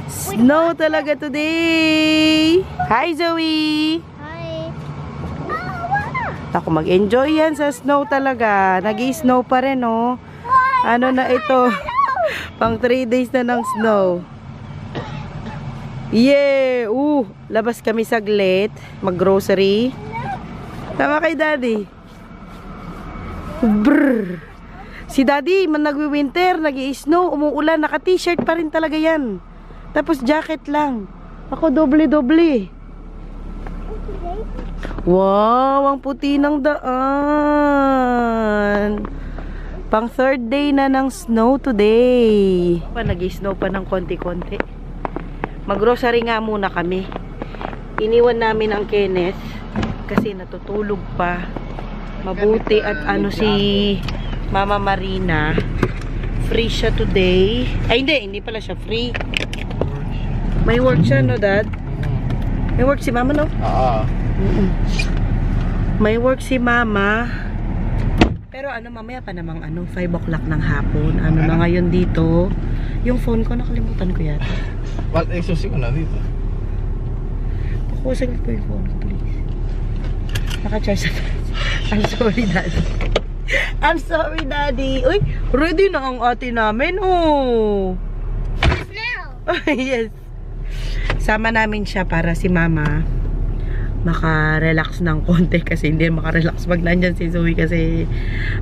Snow talaga today. Hi, Zoe. Hi. Ako, mag-enjoy yan sa snow talaga. Nag-i-snow pa rin, oh. Ano na ito? Pang 3 days na ng snow. Yeah! Labas kami saglit. Mag-grocery. Tama kay Daddy. Brrr. Si Daddy, man nagwi-winter, nag-i-snow, umuulan, naka-t-shirt pa rin talaga yan. Tapos jacket lang. Ako doble-doble. Wow, ang puti ng daan. Pang 3rd day na ng snow today. Nag-i-snow pa ng konti-konti. Mag-grocery nga muna kami. Iniwan namin ang Kenneth kasi natutulog pa. Mabuti at ano si Mama Marina. Free siya today. Ay hindi pala siya free. May work siya, no, Dad? May work si Mama, no? Oo. May work si Mama. Pero ano, mamaya pa namang 5 o'clock ng hapon. Ano na ngayon dito? Yung phone ko, nakalimutan ko yata. What exercise ko na dito? Pakusin ko yung phone ko, please. Naka-charge sa I'm sorry, Daddy. I'm sorry, Daddy. Uy, ready na ang ate namin, oh. Yes. Sama namin siya para si Mama maka-relax ng konti kasi hindi maka-relax pag nandyan si Zoe kasi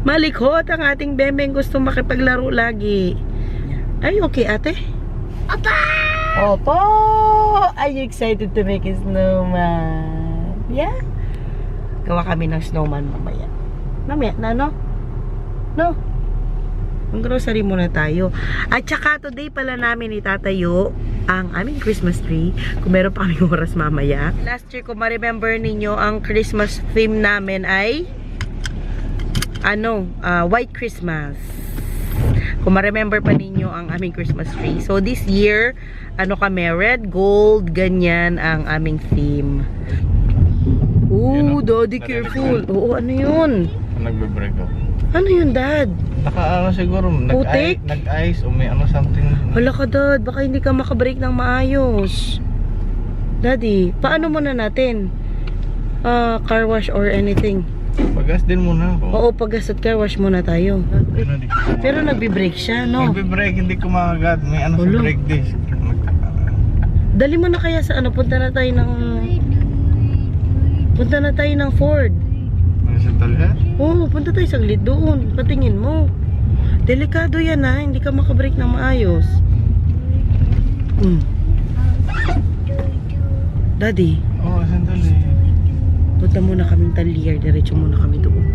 malikot ang ating bembeng gusto makipaglaro lagi. Ay, okay, ate? Opa! Opo! Are you excited to make a snowman? Yeah? Gawa kami ng snowman mamaya. Mamaya na, no? No? Mag-grocery muna tayo. At saka today pala namin itatayo ang aming Christmas tree. Kung meron pa kaming oras mamaya. Last year, kung ma-remember ninyo, ang Christmas theme namin ay White Christmas. Kung ma-remember pa ninyo ang aming Christmas tree. So this year, kami, red, gold, ganyan ang aming theme. Ooh, Daddy, careful. Oo, ano yun? Nagbe-break ako. Ano yun, Dad? Siguro, Putik? nag-ice o may something. Hala ka, Dad. Baka hindi ka makabreak ng maayos. Daddy, paano muna natin? Car wash or anything? Pag-gas din muna ako. Oo, pag-gas at car wash muna tayo. Pero nagbe-break siya, no? Nagbe-break, hindi ko makagat. May sa Ulo. brake disc. Dali mo na kaya sa punta na tayo ng Ford. May sa talya? Oo, punta tayo saglit doon. Patingin mo. Delikado yan, ha. Hindi ka makabreak ng maayos. Daddy, Oo, sandali. punta muna kaming Tanlier. Diretso muna kami doon.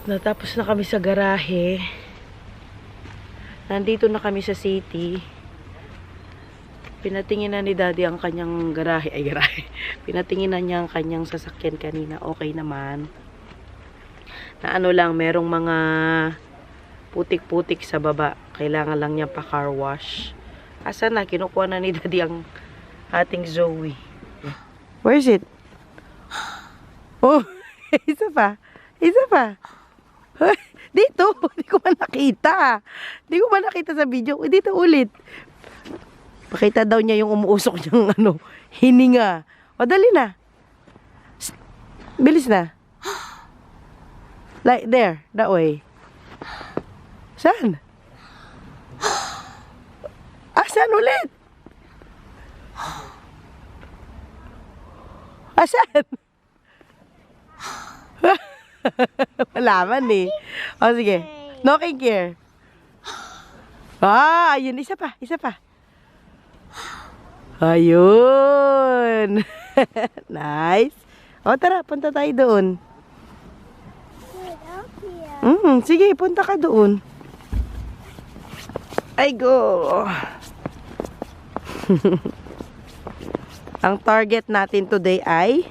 Natapos na kami sa garahe. Nandito na kami sa city. Pinatingin na ni Daddy ang kanyang garahe. Pinatingin na niya ang kanyang sasakyan kanina. Okay naman. Na lang, merong mga putik-putik sa baba. Kailangan lang niya pa car wash. Asa na? Kinukuha na ni Daddy ang ating Zoe. Where is it? Oh, isa pa. Isa pa. Dito, hindi ko pa nakita. Hindi ko pa nakita sa video. Dito ulit. Pakita daw niya yung umuusok niyang hininga. O, dali na. Bilis na. Like there, that way. Saan? Saan ulit? Saan? Wala man eh. O sige. Knocking here. Ayun. Isa pa. Ayun. Nice. O tara, punta tayo doon. Sige, punta ka doon. Ay, go. Ang target natin today ay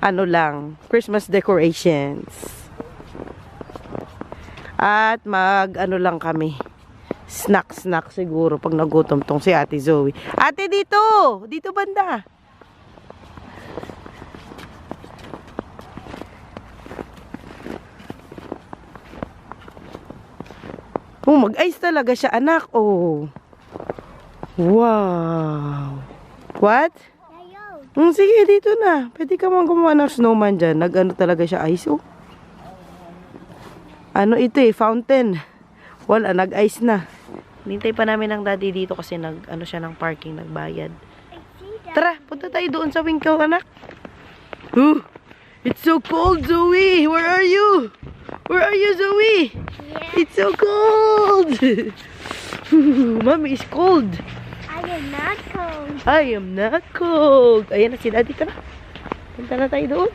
ano lang, Christmas decorations. At ano lang kami. Snack siguro pag nagutom tong si Ate Zoe. Ate, dito! Dito banda. Oh, mag-ice talaga siya, anak. Oh. Wow. What? Sige, dito na. Pwede ka mang gumawa ng snowman dyan. Nag-ano talaga siya, ice, oh. Ano ito eh, fountain. Wala, nag-ice na. Nintay pa namin ang daddy dito kasi ano siya ng parking, nagbayad. Tara, punta tayo doon sa Winkaw, anak. Ooh, it's so cold, Zoe. Where are you? Where are you, Zoe? Yeah. It's so cold. Mommy is cold. I am not cold. I am not cold. Ayan na si daddy, tara. Punta na tayo doon.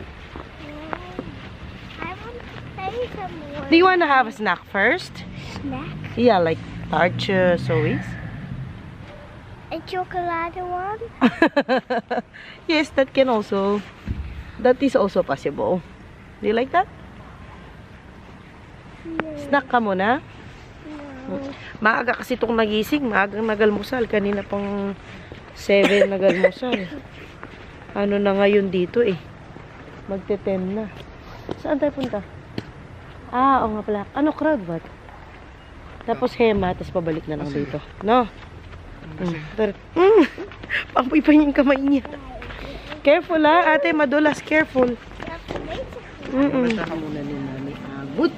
I want to play some more. Do you want to have a snack first? Snack? Yeah, like tart Zoe's. A chocolate one? Yes, that is also possible. Do you like that? No. Snack ka muna. No. Maaga kasi itong nagising. Maagang nagalmusal. Kanina pang 7 nagalmusal. Ano na ngayon dito eh. Magte-10 na. Saan tayo punta? Oo nga pala. Ano crowd ba? Tapos hema. Tapos pabalik na lang dito. No? Pampuy pa yung kamay niya. Careful ha. Ate, madulas. Careful. Basta ka muna ni Mami Agut.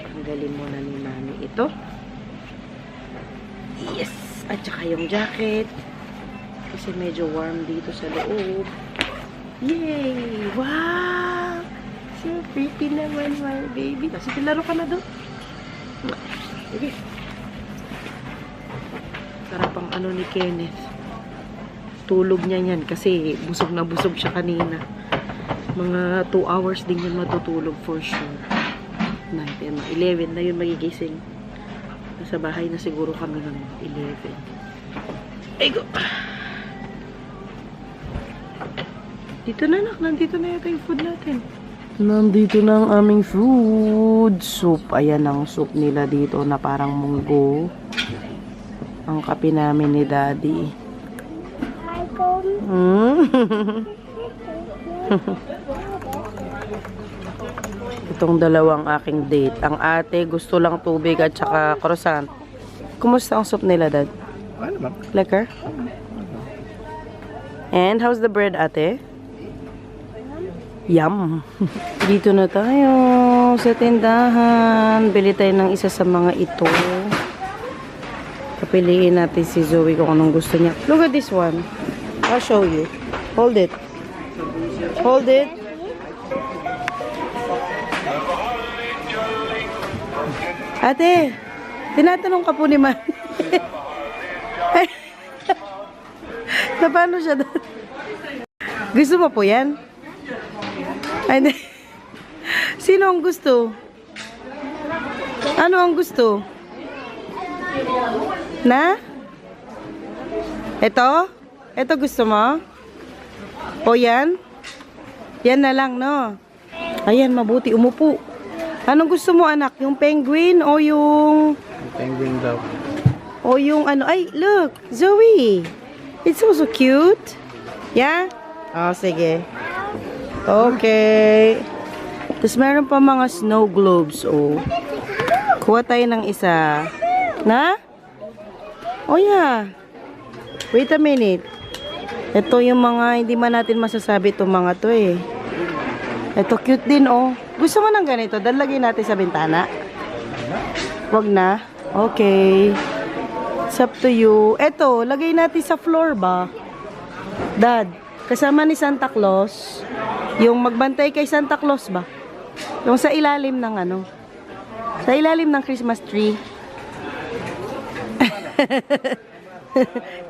Tanggalin muna ni Mami ito. Yes! At saka yung jacket. Kasi medyo warm dito sa loob. Yay! Wow! So pretty naman, my baby. Kasi laro ka na doon. Sige. Sarap ang ano ni Kenneth. Tulog niya yan kasi busog na busog siya kanina. Mga 2 hours din yun matutulog for sure. 9, 10, 11 na yun magigising. Nasa bahay na siguro kami ng 11. Ay go! Dito na nak, nandito na yata yung food natin. Nandito na ang aming food. Soup. Ayan ang soup nila dito na parang munggo. Ang kape namin ni Daddy. Itong dalawang aking date. Ang ate gusto lang tubig at saka croissant. Kumusta ang soup nila, Dad? Ano ba? Lekker? And how's the bread, ate? Yum! Dito na tayo sa tindahan. Bili tayo ng isa sa mga ito. Kapiliin natin si Zoe kung anong gusto niya. Look at this one. I'll show you. Hold it. Hold it. Ate, tinatanong ka po ni Man. Na paano siya doon? Gusto mo po yan? Ay, sino ang gusto? Ano ang gusto? Na? Ito? Ito gusto mo? O yan? Yan na lang, no? Ayan, mabuti. Umupo. Anong gusto mo, anak? Yung penguin o yung... Penguin daw. O yung ano? Ay, look! Zoe! It's also cute. Yeah? Oh, sige. Okay. Tapos meron pa mga snow globes, oh. Kuha tayo ng isa. Na? Oh, yeah. Wait a minute. Ito yung mga hindi man natin masasabi itong mga to eh. Ito cute din oh. Gusto mo ng ganito? Dalagay natin sa bintana. Wag na. Okay. It's up to you. Ito, lagay natin sa floor ba? Dad, kasama ni Santa Claus. Yung magbantay kay Santa Claus ba? Yung sa ilalim ng ano? Sa ilalim ng Christmas tree.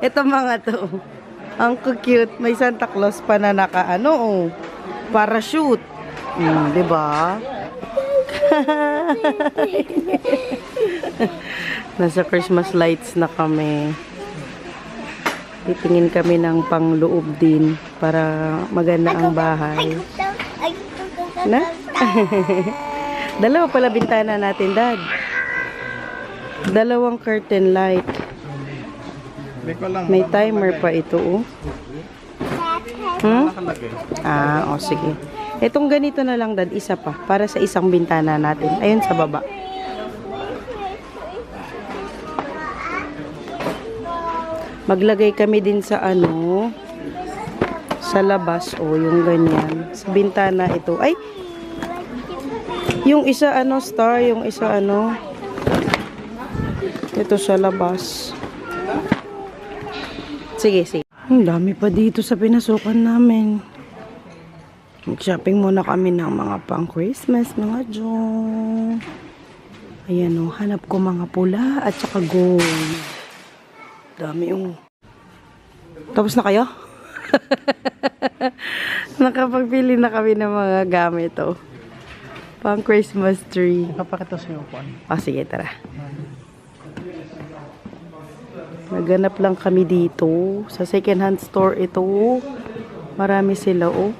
Ito mga to. Ang cute. May Santa Claus pa na naka ano oh. Parachute. Diba? Nasa Christmas lights na kami. Titingin kami ng pangloob din para maganda ang bahay. Na? Dalawa pala bintana natin, Dad. Dalawang curtain light. Hindi ko lang. May timer pa ito, oh. Nakalagay. Ah, oh, sige. Itong ganito na lang, Dad, isa pa. Para sa isang bintana natin. Ayun sa baba. Maglagay kami din sa ano, sa labas, oh, yung ganyan. Sa bintana ito. Ay! Yung isa, ano, star. Yung isa, ano. Ito sa labas. Sige, sige. Ang dami pa dito sa pinasukan namin. Mag-shopping muna kami ng mga pang-Christmas, mga Jong. Ayan o, hanap ko mga pula at saka gold. Dami yung... Tapos na kayo? Nakapagpili na kami ng mga gamit o. Pang-Christmas tree. Kapakita sa'yo po. Ah, sige, tara. Naganap lang kami dito. Sa second-hand store ito. Marami sila o.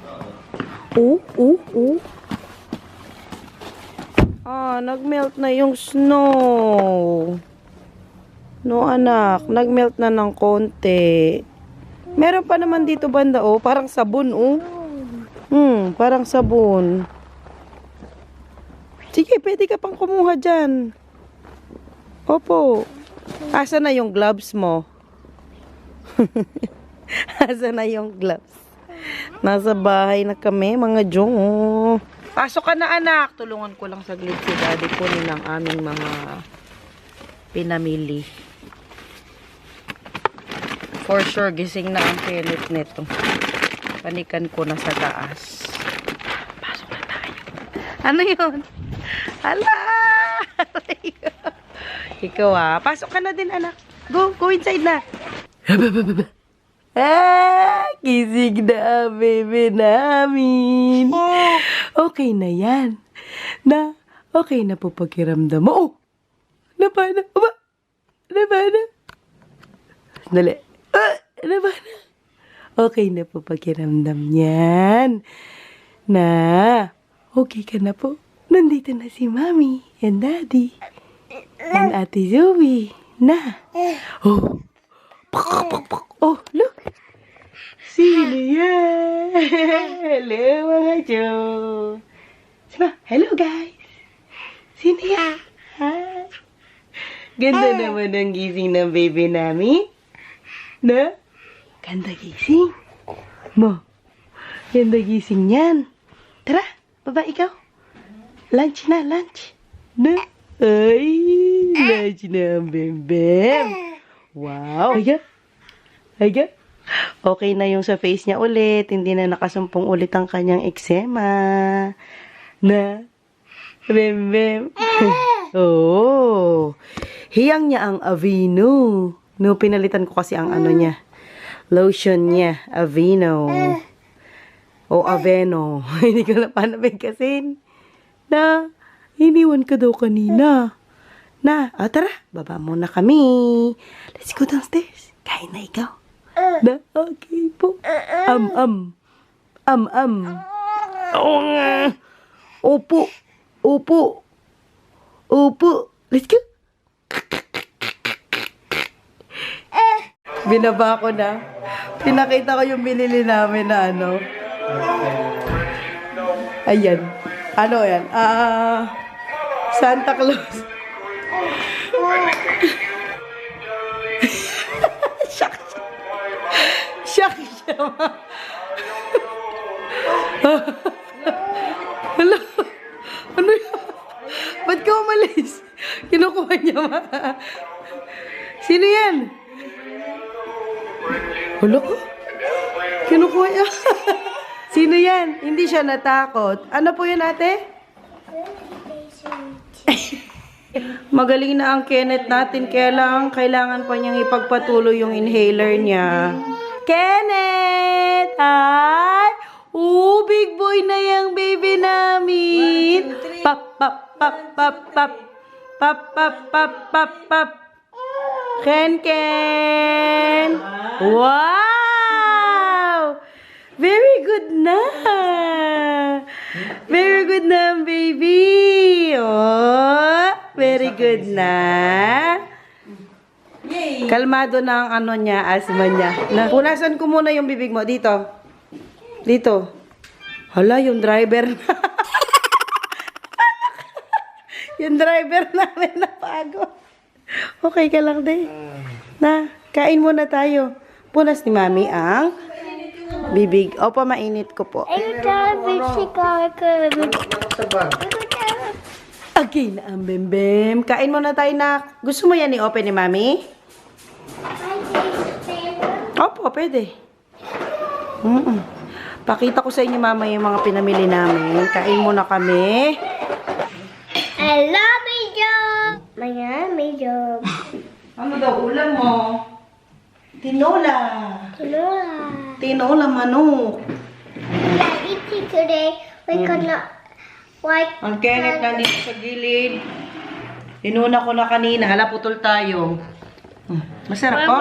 Ah, nagmelt na yung snow. No, anak. Nagmelt na ng konti. Meron pa naman dito banda, oh. Parang sabon, oh. Parang sabon. Sige, pwede ka pang kumuha dyan. Opo. Asa na yung gloves mo? Asa na yung gloves? Nasa bahay na kami, mga Jong. Pasok ka na, anak. Tulungan ko lang saglit si Daddy kunin ang aming mga pinamili. For sure, gising na ang pilit nito. Panikan ko na sa taas. Pasok na tayo. Ano yun? Hala! Ikaw ah. Pasok ka na din, anak. Go inside na. Ah, kisig na ang bebe namin. Okay na yan. Okay na po pakiramdam mo. Oh! Naba na. Aba! Naba na. Dali. Naba na. Okay na po pakiramdam niyan. Okay ka na po. Nandito na si Mommy and Daddy. And Ate Zoe. Oh. Oh, look. Sino yan? Hello, mga Joe. Hello, guys. Sino yan? Hi. Ganda naman ang gising ng baby namin. Ganda gising. Ganda gising yan. Tara, baba ikaw. Lunch na, lunch. Ay, lunch na ang bembem. Wow. Aga. Okay na yung sa face niya ulit. Hindi na nakasumpong ulit ang kanyang eczema. Bembem. Oh. Hiyang niya ang Aveeno. No, pinalitan ko kasi ang ano niya. Lotion niya. Aveeno. O Aveno. Hindi ko na panabig kasi. Iniwan ka daw kanina. Tara. Baba muna kami. Let's go downstairs. Kain na ikaw. Okay po. Opo. Let's go. Binaba ko na. Pinakita ko yung binili namin na ano. Ayan. Ano yan? Santa Claus. Shock siya, ma. Hala. Ano yun? Ba't ka umalis? Kinukuha niya, ma. Sino yan? Hala ko? Kinukuha niya. Sino yan? Hindi siya natakot. Ano po yun, ate? Magaling na ang Kenneth natin. Kaya lang, kailangan pa niyang ipagpatuloy yung inhaler niya. Kenneth! Hi! Big boy na yung baby namin. Pap, pap, pap, pap, pap. Pap, pap, pap, pap, pap. Ken, Ken! Wow! Very good na! Very good na, baby! Oh, very good na. Kalmado na ang ano niya, asma niya. Punasan ko muna yung bibig mo. Dito. Dito. Hala, yung driver na. Yung driver namin napagod. Okay ka lang, day. Na, kain muna tayo. Punas ni Mami ang bibig. Opo, mainit ko po. Okay na ang bembem. Kain muna tayo na. Gusto mo yan i-open ni Mami? Opo, pwede. Pakita ko sa inyo, Mama, yung mga pinamili namin. Kain muna kami. I love my job. My job. Ano daw ulam mo? Tinola. Tinola manok. Yeah, eating today. We could not like. Ang Kenneth nandito sa gilid. Inuna ko na kanina. Hala, putol tayo. Masarap po?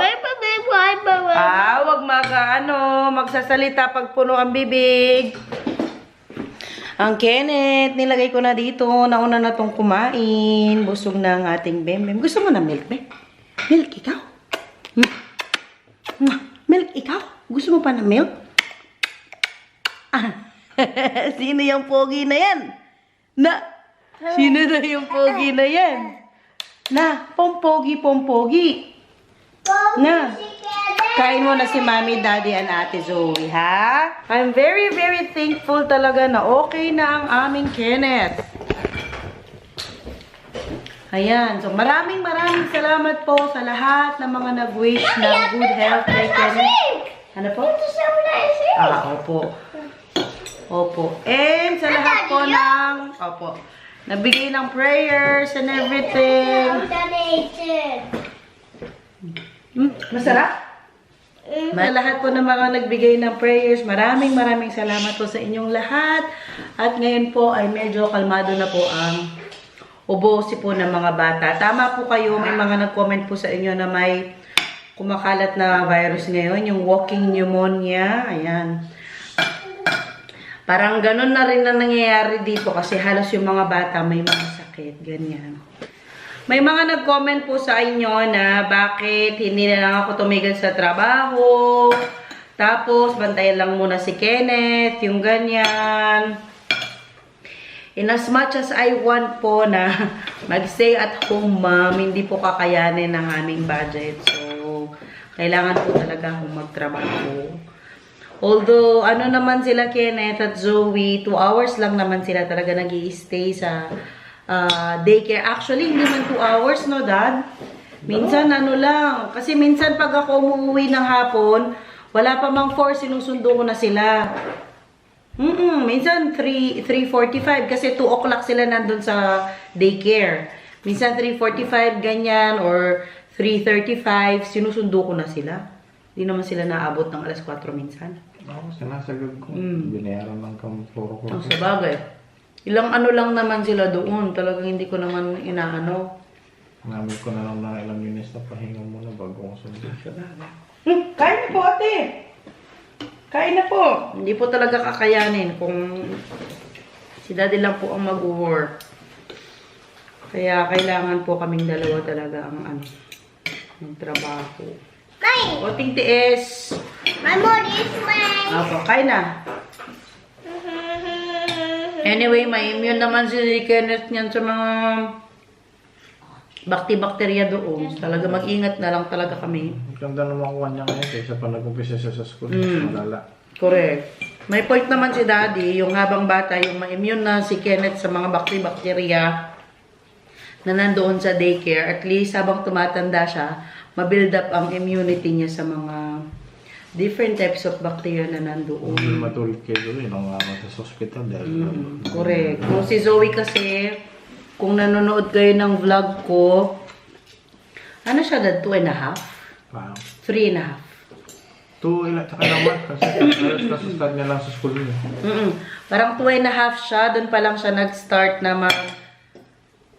Wag magsasalita pag puno ang bibig. Ang Kenneth, nilagay ko na dito. Nauna na tong kumain. Busog na ang ating bembem. Gusto mo na milk, be? Milk, ikaw? Milk, ikaw? Gusto mo pa na milk? Sino yung pogi na yan? Sino na yung pogi na yan? Pompogi. Kain mo na si Mami, Daddy, and Ate Zoe, ha? I'm very, very thankful talaga na okay na ang aming Kenneth. Ayan. So, maraming salamat po sa lahat ng mga nag-wish ng good health kay Kenneth. Ano po? Opo. And sa lahat po ng, nabigay ng prayers and everything. Masarap? Lahat po ng mga nagbigay ng prayers, maraming salamat po sa inyong lahat. At ngayon po ay medyo kalmado na po ang ubosi po ng mga bata. Tama po kayo, may mga nag-comment po sa inyo na may kumakalat na virus ngayon, yung walking pneumonia. Ayan. Parang ganun na rin na nangyayari dito kasi halos yung mga bata may mga sakit. Ganyan. May mga nag-comment po sa inyo na bakit hindi na lang ako tumigil sa trabaho. Tapos, bantayan lang muna si Kenneth, yung ganyan. In as much as I want po na mag-stay at home, ma'am, hindi po kakayanin ng aming budget. So, kailangan po talaga akong magtrabaho. Although, ano naman sila Kenneth at Zoe, 2 hours lang naman sila talaga nag-i-stay sa daycare. Actually, hindi man 2 hours, no, Dad? Minsan, ano lang. Kasi minsan, pag ako umuwi ng hapon, wala pa mang 4, sinusundo ko na sila. Minsan, 3:45 kasi 2 o'clock sila nandun sa daycare. Minsan, 3:45, ganyan, or 3:35, sinusundo ko na sila. Hindi naman sila naabot ng alas 4 minsan. Ako, sinasagad ko. Binayaran lang kang puro ko. Sa bagay. Ilang ano lang naman sila doon. Talagang hindi ko naman inaano. Namin ko na lang na ilang minutes na pahinga muna bago ko sundin siya. Kain na po, ate. Kain na po. Hindi po talaga kakayanin kung si Daddy lang po ang mag-work. Kaya kailangan po kaming dalawa talaga ang ng trabaho. Kain! O, tingtiis. My mom is mine. Apo, kain na. Anyway, may immune naman si Kenneth niyan sa mga bakterya doon. Talaga mag-ingat na lang talaga kami. Ganda na makuha niya ngayon kaysa pa nag-umpisa siya sa school. Malala. Correct. May point naman si Daddy, yung habang bata, yung ma-immune na si Kenneth sa mga bakterya na nandoon sa daycare. At least habang tumatanda siya, ma-build up ang immunity niya sa mga different types of bacteria na nandoon. Kung matulog kayo doon, ilang araw sa hospital dahil Correct. Kung si Zoe kasi, kung nanonood kayo ng vlog ko, ano siya dad? 2.5? wow. 3.5? 2 ilan, tsaka naman kasi start niya lang sa school niya. Parang 2.5 siya, doon pa lang siya nag-start na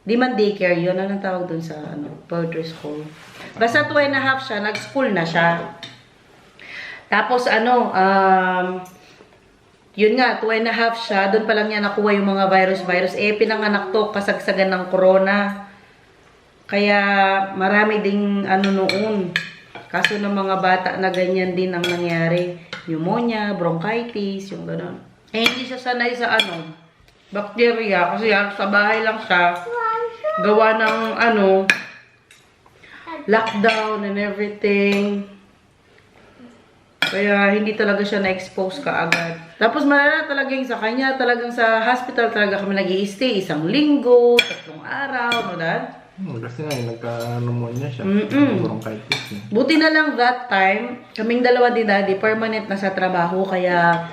di man daycare yun, anong tawag doon sa poultry school. Basta 2.5 siya, nag-school na siya. Tapos yun nga, 2.5 siya, doon pa lang niya nakuha yung mga virus. Pinanganak to, kasagsagan ng corona. Kaya marami ding noon. Kaso ng mga bata na ganyan din ang nangyari. Pneumonia, bronchitis, yung gano'n. Hindi siya sanay sa bacteria. Kasi sa bahay lang siya. Gawa ng lockdown and everything. Kaya hindi talaga siya na-expose kaagad. Tapos malala talaga yung sa kanya. Talagang sa hospital talaga kami nag-i-stay. 1 linggo, 3 araw, no dad? Kasi nga, nagka-pneumonia siya. Bronchitis niya. Buti na lang that time, kaming dalawa din Daddy, permanent na sa trabaho. Kaya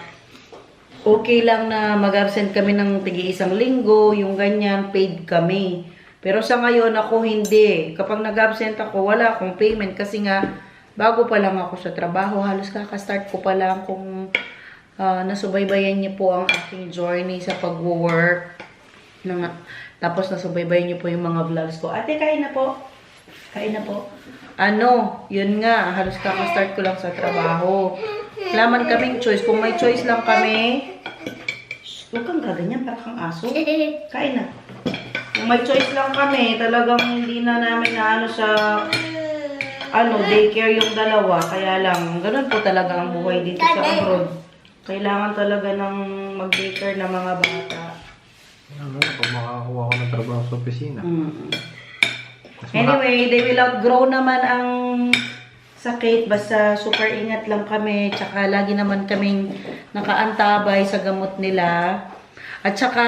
okay lang na mag-absent kami ng tigi 1 linggo. Yung ganyan, paid kami. Pero sa ngayon, ako hindi. Kapag nag-absent ako, wala akong payment. Kasi nga, bago pa lang ako sa trabaho, halos kaka-start ko pa lang kung nasubaybayan niyo po ang aking journey sa pag-work. Tapos nasubaybayan niyo po yung mga vlogs ko. Ate, kain na po. Kain na po. Yun nga, halos kaka-start ko lang sa trabaho. Laman kaming choice. Kung may choice lang kami, huwag kang gaganyan, para kang aso. Kain na. Kung may choice lang kami, talagang hindi na namin sa daycare yung dalawa. Kaya lang, ganun po talaga ang buhay dito sa abroad. Kailangan talaga ng mag-daycare na mga bata. Pag makakuha ko ng trabaho sa opisina. Anyway, they will outgrow naman ang sakit. Basta super ingat lang kami. Tsaka lagi naman kaming nakaantabay sa gamot nila. At tsaka,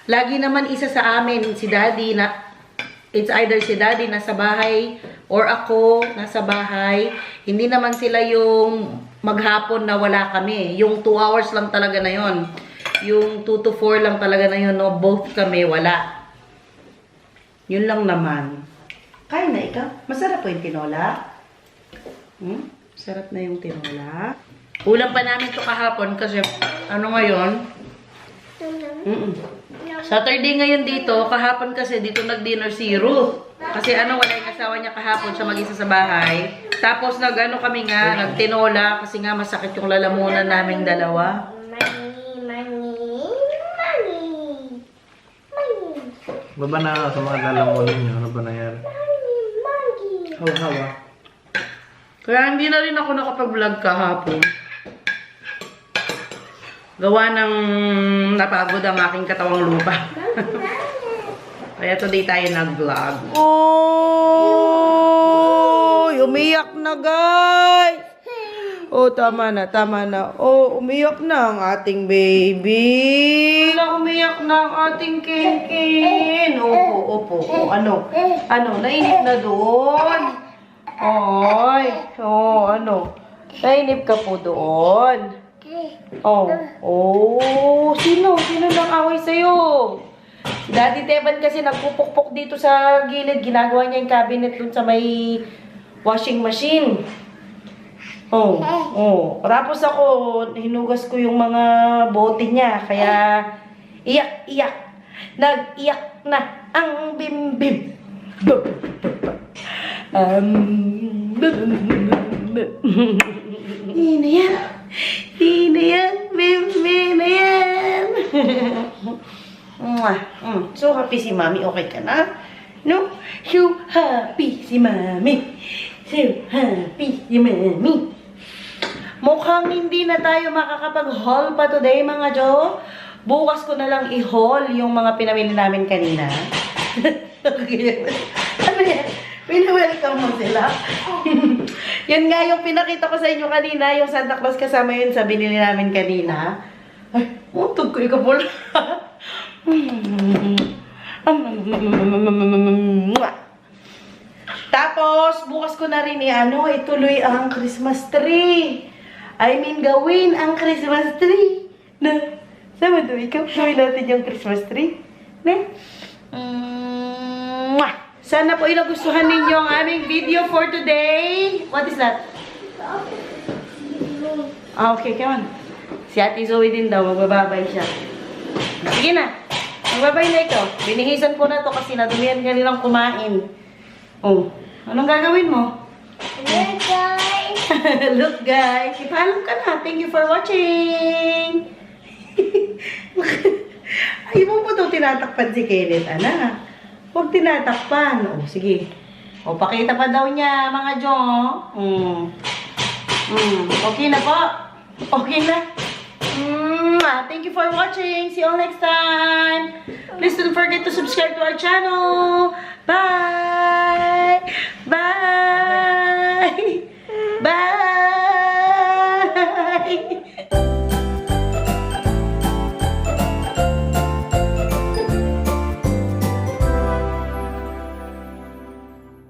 lagi naman isa sa amin, si Daddy, it's either si Daddy nasa bahay or ako nasa bahay. Hindi naman sila yung maghapon na wala kami. Yung 2 hours lang talaga na yon. Yung 2 to 4 lang talaga na yun, no? Both kami, wala. Yun lang naman. Kain na ikaw. Masarap po yung tinola. Sarap na yung tinola. Ulam pa namin to kahapon kasi, ngayon? Saturday ngayon dito, kahapon kasi dito nag-dinner si Ruth. Kasi wala yung asawa niya kahapon, siya mag-isa sa bahay. Tapos kami nga, nagtinola kasi nga masakit yung lalamunan naming dalawa. Baba na sa mga lalamunin niyo, ano ba nangyari? Hawa-hawa. Kaya hindi na rin ako nakapag-vlog kahapon. Gawa ng napagod ang aking katawang lupa. Kaya today tayo nag-vlog. Oh, umiyak na guys! Oh, tama na, tama na. Oh, umiyak na ang ating baby. Umiyak na ang ating Kinkin. Opo. Oh, nainip na doon. Oy. Oh, nainip ka po doon. Oh, sino nang away sa'yo? Si Daddy Teban kasi nagpupukpok dito sa gilid. Ginagawa niya yung cabinet dun sa may washing machine. Tapos ako, hinugas ko yung mga bote niya. Kaya, iyak. Nag-iyak na ang bim-bim. Hindi na yan. Bim-bim na yan. So happy si Mami. Okay ka na? No? So happy si Mami. So happy si Mami. Mukhang hindi na tayo makakapag-haul pa today, mga Jo. Bukas ko na lang i-haul yung mga pinamili namin kanina. Pinawelcome mo sila. Yun nga yung pinakita ko sa inyo kanina, yung Santa Claus kasama yun sa binili namin kanina. Ay, utog ko ikaw pula. Tapos, bukas ko na rin ituloy ang Christmas tree. I mean, gawin ang Christmas tree. Na, sama to, ikaw, gawin natin yung Christmas tree. Na? Sana po nagustuhan ninyo ang aming video for today. What is that? Okay, come on. Si Ate Zoe din daw, magbababay siya. Sige na. Magbabay na ikaw. Binihisan ko na to kasi nadumihan ka nilang kumain. Oh, anong gagawin mo? Hey guys. Look guys, ipaalam ka na. Thank you for watching. Ay, mo po ito tinatakpan si Kenneth, anak. Huwag tinatakpan. O, sige. O, pakita pa daw niya, mga Jo. Okay na po. Okay na. Thank you for watching. See you all next time. Please don't forget to subscribe to our channel. Bye!